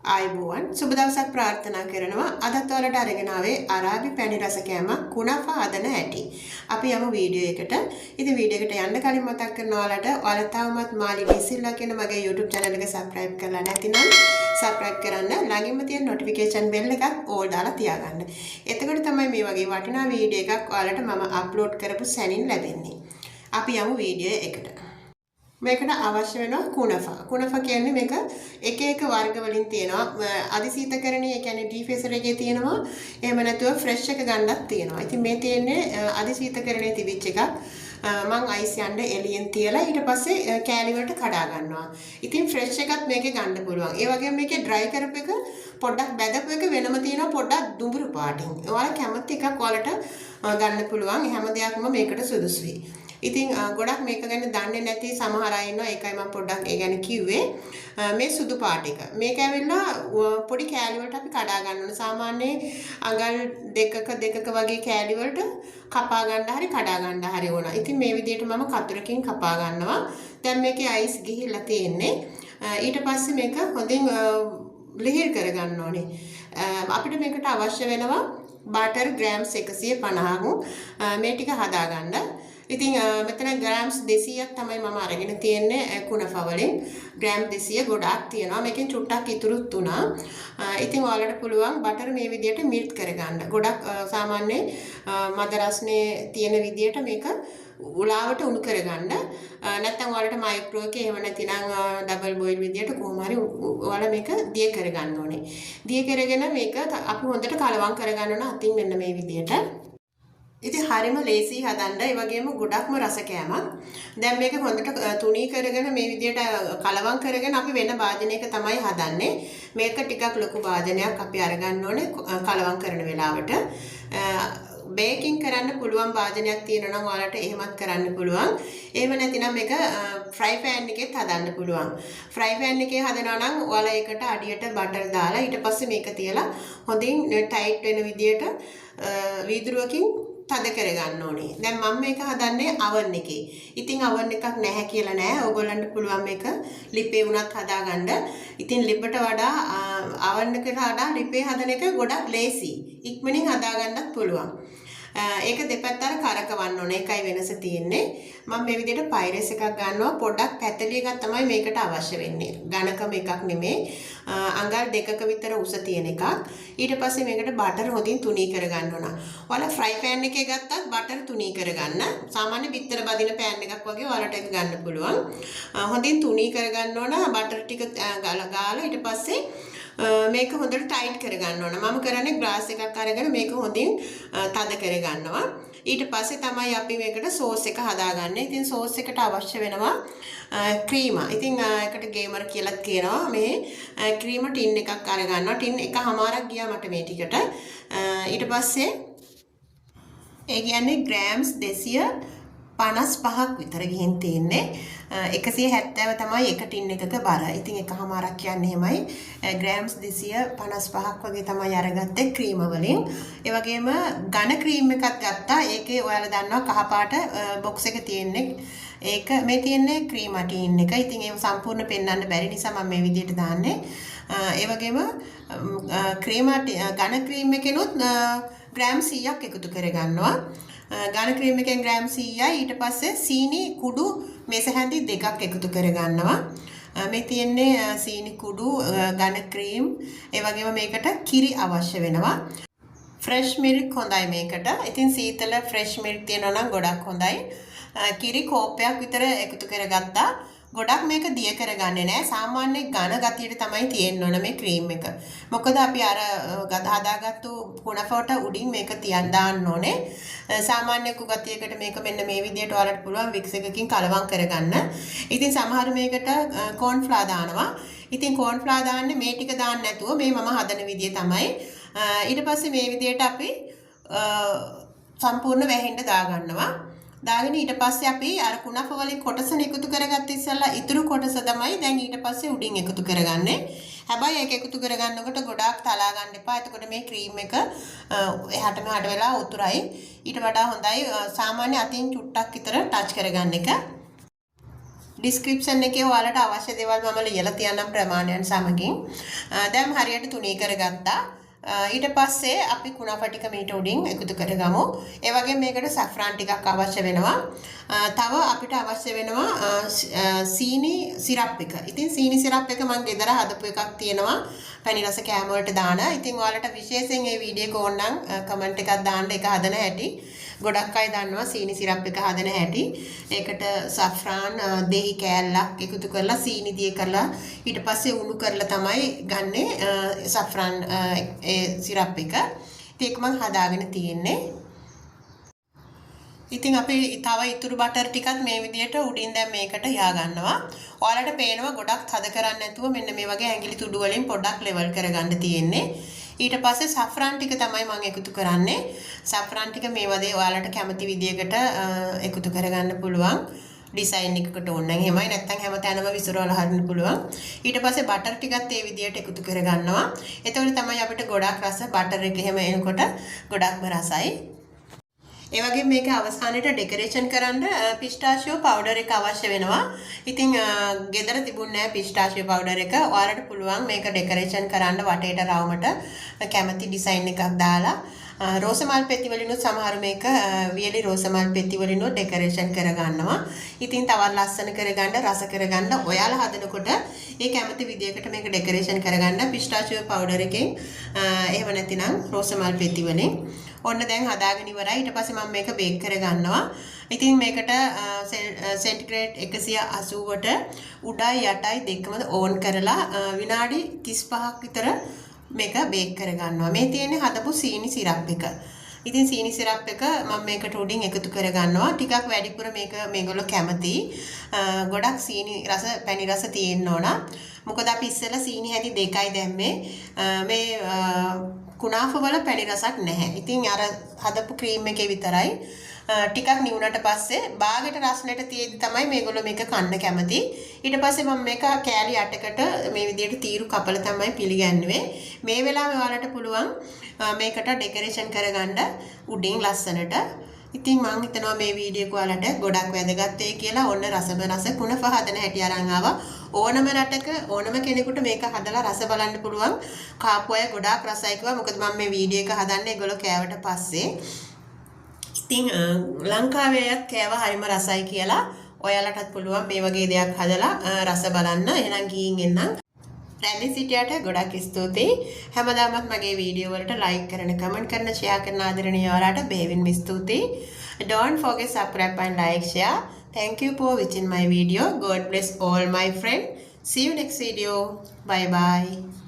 ආයුබෝවන් සුබ දවසක් ප්‍රාර්ථනා කරනවා. අදත් ඔයාලට අරගෙන ආවේ අරාබි පැණි රස කෑමක් කුනාෆා හදන හැටි. අපි යමු වීඩියෝ එකට. ඉතින් වීඩියෝ එකට යන්න කලින් මතක් කරනවා ඔයාලට තවමත් මාලි ඩිසිල්ලා කියන මගේ YouTube channel එක subscribe කරලා නැතිනම් subscribe කරන්න. ළඟින්ම තියෙන notification bell එකත් all දාලා තියාගන්න. එතකොට තමයි මේ වගේ වටිනා වීඩියෝ එකක් ඔයාලට මම upload කරපු සැනින් ලැබෙන්නේ. අපි යමු වීඩියෝ එකට. මේකට අවශ්‍ය වෙනවා කුණෆා. කුණෆා කියන්නේ මේක එක එක වර්ග වලින් තියෙනවා. අධිශීතකරණයේ ඒ කියන්නේ ඩීෆ්‍රෙසර් එකේ තියෙනවා. එහෙම නැතුව ෆ්‍රෙෂ් එක ගන්නත් තියෙනවා. ඉතින් මේ තියෙන්නේ අධිශීතකරණයේ තිබිච්ච එකක්. මං අයිස් යන්න එළියෙන් තියලා ඊට පස්සේ කෑලි වලට කඩා ගන්නවා. ඉතින් ෆ්‍රෙෂ් එකත් මේකේ ගන්න පුළුවන්. ඒ වගේම මේකේ ඩ්‍රයි කරපු එක පොඩ්ඩක් බැදපු එක වෙනම තියෙනවා පොඩ්ඩක් දුඹුරු පාටින්. ඔයාලා කැමති එකක් ඔයාලට ගන්න පුළුවන්. හැම දෙයක්ම මේකට සුදුසුයි. ඉතින් ගොඩක් මේක ගැන දන්නේ නැති සමහර අය ඉන්නවා. ඒකයි මම පොඩ්ඩක් ඒ ගැන කිව්වේ. මේ සුදු පාට එක. මේක ඇවිල්ලා පොඩි කෑලි වලට අපි කඩා ගන්න ඕන. සාමාන්‍යයෙන් අඟල් දෙකක වගේ කෑලි වලට කපා ගන්න හරි කඩා ගන්න හරි ඕන. ඉතින් මේ විදිහට මම කතරකින් කපා ගන්නවා. දැන් මේකේ අයිස් ගිහිල්ලා තියෙන්නේ. ඊට පස්සේ මේක හොඳින් ලිහිල් කරගන්න ඕනේ. අපිට මේකට අවශ්‍ය වෙනවා බටර් ග්‍රෑම්ස් 150ක් මේ ටික හදාගන්න. ඉතින් මෙතන ග්‍රෑම්ස් 200ක් තමයි මම අරගෙන තියෙන්නේ කුණෆා වලින්. ග්‍රෑම් 200 ගොඩාක් තියෙනවා. මේකෙන් චුට්ටක් ඉතුරුත් වුණා. ඉතින් ඔයාලට පුළුවන් බටර් මේ විදිහට මිල්ට් කරගන්න. ගොඩක් සාමාන්‍යයෙන් මද රස්නේ තියෙන විදිහට මේක උලාවට උණු කරගන්න. නැත්නම් ඔයාලට මයික්‍රෝ එකේ එහෙම නැතිනම් ඩබල් බොයිල් විදිහට කොහොම හරි ඔයාලා මේක දිය කරගන්න ඕනේ. දිය කරගෙන මේක අපි හොඳට කලවම් කරගන්න ඕන අතින් මෙන්න මේ විදිහට. ඉතින් හරිම ලේසි හදන්න. ඒ වගේම ගොඩක්ම රස කෑමක්. දැන් මේක හොඳට තුනී කරගෙන මේ විදිහට කලවම් කරගෙන අපි වෙන භාජනයක තමයි හදන්නේ. මේක ටිකක් ලොකු භාජනයක් අපි අරගන්න ඕනේ කලවම් කරන වෙලාවට. බේකින් කරන්න පුළුවන් භාජනයක් තියෙනවා නම් ඔයාලට එහෙමත් කරන්න පුළුවන්. එහෙම නැතිනම් මේක ෆ්‍රයි පෑන් එකෙත් හදන්න පුළුවන්. ෆ්‍රයි පෑන් එකේ හදනවා නම් ඔයාලා ඒකට අඩියට බටර් දාලා ඊට පස්සේ මේක තියලා හොඳින් ටයිට් වෙන විදිහට වීදුරුවකින් තද කරගන්න ඕනේ. දැන් මම මේක හදන්නේ oven එකේ. ඉතින් oven එකක් නැහැ කියලා නෑ. ඕගොල්ලන්ට පුළුවන් මේක ලිපේ වුණත් හදාගන්න. ඉතින් ලිපට වඩා oven එකට වඩා ලිපේ හදන එක ගොඩක් ලේසි. ඉක්මනින් හදාගන්නත් පුළුවන්. ඒක දෙපැත්තට කරකවන්න ඕනේ. ඒකයි වෙනස තියෙන්නේ. මම මේ විදිහට පයිරස් එකක් ගන්නවා. පොඩ්ඩක් පැතලි එකක් තමයි මේකට අවශ්‍ය වෙන්නේ. ඝනකම එකක් නෙමෙයි. අඟල් දෙකක විතර උස තියෙන එකක්. ඊට පස්සේ මේකට බටර් හොඳින් තුනී කරගන්න ඕන. ඔයාලා ෆ්‍රයි පෑන් එකේ ගත්තත් බටර් තුනී කරගන්න. සාමාන්‍ය බිත්තර බදින පෑන් එකක් වගේ ඔයාලට ඒක ගන්න පුළුවන්. හොඳින් තුනී කරගන්න ඕන. බටර් ටික ගාලා ඊට පස්සේ මේක හොඳට ටයිට් කරගන්න ඕන. මම කරන්නේ ග්ලාස් එකක් අරගෙන මේක හොඳින් තද කරගන්නවා. ඊට පස්සේ තමයි අපි මේකට සෝස් එක හදාගන්නේ. ඉතින් සෝස් එකට අවශ්‍ය වෙනවා ක්‍රීම. ඉතින් ඒකට ගේමර් කියලා කියනවා. මේ ක්‍රීම ටින් එකක් අරගන්නවා. ටින් එකමාරක් ගියා මට මේ ටිකට. ඊට පස්සේ ඒ කියන්නේ ග්‍රෑම්ස් 255ක් විතර ගිහින් තියෙන්නේ. 170 තමයි එක ටින් එකක බර. ඉතින් එකමාරක් කියන්නේ එහෙමයි. ග්‍රෑම්ස් 255ක් වගේ තමයි අරගත්තේ ක්‍රීම වලින්. ඒ වගේම ඝන ක්‍රීම් එකක් ගත්තා. ඒකේ ඔයාලා දන්නවා කහපාට බොක්ස් එක තියෙන්නේ. ඒක මේ තියෙන්නේ ක්‍රීම ටින් එක. ඉතින් ඒක සම්පූර්ණ පෙන්වන්න බැරි නිසා මම මේ විදිහට දාන්නේ. ඒ වගේම ඝන ක්‍රීම් එකෙනුත් ග්‍රෑම් 100ක් එකතු කරගන්නවා. ඝන ක්‍රීම් එකෙන් ග්‍රෑම් 100යි. ඊට පස්සේ සීනි කුඩු මේස හැඳි දෙකක් එකතු කරගන්නවා. මේ තියෙන්නේ සීනි කුඩු ඝන ක්‍රීම්. ඒ වගේම මේකට කිරි අවශ්‍ය වෙනවා. ෆ්‍රෙෂ් මිල්ක් හොඳයි මේකට. ඉතින් සීතල ෆ්‍රෙෂ් මිල්ක් තියෙනවා නම් ගොඩක් හොඳයි. කිරි කෝප්පයක් විතර එකතු කරගත්තා. ගොඩක් මේක දිය කරගන්නේ නැහැ. සාමාන්‍ය ඝන ගතියට තමයි තියෙන්න ඕන මේ ක්‍රීම් එක. මොකද අපි අර හදාගත්තු කුණෆාට උඩින් මේක තියන් දාන්න ඕනේ. සාමාන්‍ය ගතියකට මේක මෙන්න මේ විදිහට ඔයාලට පුළුවන් වික්ස් එකකින් කලවම් කරගන්න. ඉතින් සමහර මේකට කෝන් ෆ්ලා දානවා. ඉතින් කෝන් ෆ්ලා දාන්නේ මේ ටික දාන්න නැතුව මේ මම හදන විදිය තමයි. ඊට පස්සේ මේ විදිහට අපි සම්පූර්ණ වැහෙන්න දාගන්නවා. දාගෙන ඊට පස්සේ අපි අර කුණප වලින් කොටස එකතු කරගත්ත ඉස්සෙල්ලා ඉතුරු කොටස තමයි දැන් ඊට පස්සේ උඩින් එකතු කරගන්නේ. හැබැයි ඒක එකතු කරගන්නකොට ගොඩාක් තලා ගන්න එපා. එතකොට මේ ක්‍රීම් එක එහාට මෙහාට වෙලා උතුරයි. ඊට වඩා හොඳයි සාමාන්‍ය අතින් චුට්ටක් විතර ටච් කරගන්න එක. ඩිස්ක්‍රිප්ෂන් එකේ ඔයාලට අවශ්‍ය දේවල් මම ලියලා තියන්නම් ප්‍රමාණයන් සමගින්. දැන් හරියට තුනී කරගත්තා. ඊට පස්සේ අපි කුණාෆා ටික මීට උඩින් එකතු කරගමු. ඒ වගේම මේකට සැෆ්‍රාන් ටිකක් අවශ්‍ය වෙනවා. තව අපිට අවශ්‍ය වෙනවා සීනි සිරප් එක. ඉතින් සීනි සිරප් එක මම ගෙදර හදපු එකක් තියෙනවා. පැණි රස කෑම වලට දාන. ඉතින් ඔයාලට විශේෂයෙන් මේ වීඩියෝ එක ඕන නම් කමෙන්ට් එකක් දාන්න ඒක හදන හැටි. ගොඩක් අය දන්නවා සීනි සිරප් එක හදන හැටි. ඒකට සැෆ්‍රාන් දෙහි කෑල්ලක් එකතු කරලා සීනි දිය කරලා ඊට පස්සේ උණු කරලා තමයි ගන්නෙ සැෆ්‍රාන් ඒ සිරප් එක. ඒක මම හදාගෙන තියෙන්නේ. ඉතින් අපි තව ඉතුරු බටර් ටිකත් මේ විදියට උඩින් දැන් මේකට යා ගන්නවා. ඔයාලට පේනවා ගොඩක් තද කරන්නේ නැතුව මෙන්න මේ වගේ ඇඟිලි තුඩු වලින් පොඩ්ඩක් ලෙවල් කරගන්න තියෙන්නේ. ඊට පස්සේ සැෆ්‍රාන් ටික තමයි මම එකතු කරන්නේ. සැෆ්‍රාන් ටික මේ වගේ ඔයාලට කැමති විදියකට එකතු කරගන්න පුළුවන්. ඩිසයින් එකකට ඕන නම් එහෙමයි නැත්නම් හැමතැනම විසිරවලා හරින්න පුළුවන්. ඊට පස්සේ බටර් ටිකත් ඒ විදියට එකතු කරගන්නවා. එතකොට තමයි අපිට ගොඩක් රස බටර් එක එහෙම එනකොට ගොඩක්ම රසයි. ඒ වගේම මේක අවසානයේට ඩෙකොරේෂන් කරන්න පිස්ටාෂියෝ පවුඩර් එක අවශ්‍ය වෙනවා. ඉතින් ගෙදර තිබුණ නැහැ පිස්ටාෂියෝ පවුඩර් එක. ඔයාලට පුළුවන් මේක ඩෙකොරේෂන් කරන්න වටේට රවුමට කැමති ඩිසයින් එකක් දාලා රෝස මල් පෙති වලිනුත් සමහර මේක වියලි රෝස මල් පෙති වලිනුත් ඩෙකොරේෂන් කරගන්නවා. ඉතින් තවත් ලස්සන කරගන්න රස කරගන්න ඔයාලා හදනකොට ඒ කැමති විදියකට මේක ඩෙකොරේෂන් කරගන්න පිස්ටාෂියෝ පවුඩර් එකෙන් එහෙම නැතිනම් රෝස මල් පෙති වලින්. ඔන්න දැන් හදාගෙන ඉවරයි. ඊට පස්සේ මම මේක බේක් කරගන්නවා. ඉතින් මේකට සෙන්ටිග්‍රේඩ් 180ට උඩයි යටයි දෙකම ඕන් කරලා විනාඩි 35ක් විතර මේක බේක් කරගන්නවා. මේ තියෙන්නේ හදපු සීනි සිරප් එක. ඉතින් සීනි සිරප් එක මම මේකට උඩින් එකතු කරගන්නවා. ටිකක් වැඩිපුර මේක මේගොල්ලෝ කැමති. ගොඩක් සීනි රස පැණි රස තියෙන්න ඕන. මොකද අපි ඉස්සෙල්ලා සීනි හැටි දෙකයි දැම්මේ. මේ කුණාෆා වල පැණි රසක් නැහැ. ඉතින් අර හදපු ක්‍රීම් එකේ විතරයි. ටිකක් නිවුනට පස්සේ බාගෙට රසලට තියෙද්දි තමයි මේගොල්ලෝ මේක කන්න කැමති. ඊට පස්සේ මම මේක කෑලි 8කට මේ විදිහට තීරු කපලා තමයි පිළිගන්නුවේ. මේ වෙලාවේ ඔයාලට පුළුවන් මේකට ඩෙකොරේෂන් කරගන්න උඩින් ලස්සනට. ඉතින් මම හිතනවා මේ වීඩියෝ එක ඔයාලට ගොඩක් වැදගත් වෙයි කියලා. ඔන්න රස කුණාෆා හදන හැටි අරන් ආවා. ඕනම රටක ඕනම කෙනෙකුට මේක හදලා රස බලන්න පුළුවන්. කාපු අය ගොඩාක් රසයි කිව්වා. මොකද මම මේ වීඩියෝ එක හදන්නේ ඒගොල්ලෝ කෑවට පස්සේ. ඉතින් ලංකාවේ අයත් කෑවා හරිම රසයි කියලා. ඔයාලටත් පුළුවන් මේ වගේ දෙයක් හදලා රස බලන්න. එහෙනම් ගිහින් එන්නම්. රැඳි සිටියට ගොඩක් ස්තුතියි. හැමදාමත් මගේ වීඩියෝ වලට ලයික් කරන, කමෙන්ට් කරන, ෂෙයා කරන ආදරණීය ඔයාලට බෙහෙවින්ම ස්තුතියි. Don't forget subscribe and like, share. Thank you for watching my video. God bless all my friends. See you next video. Bye bye.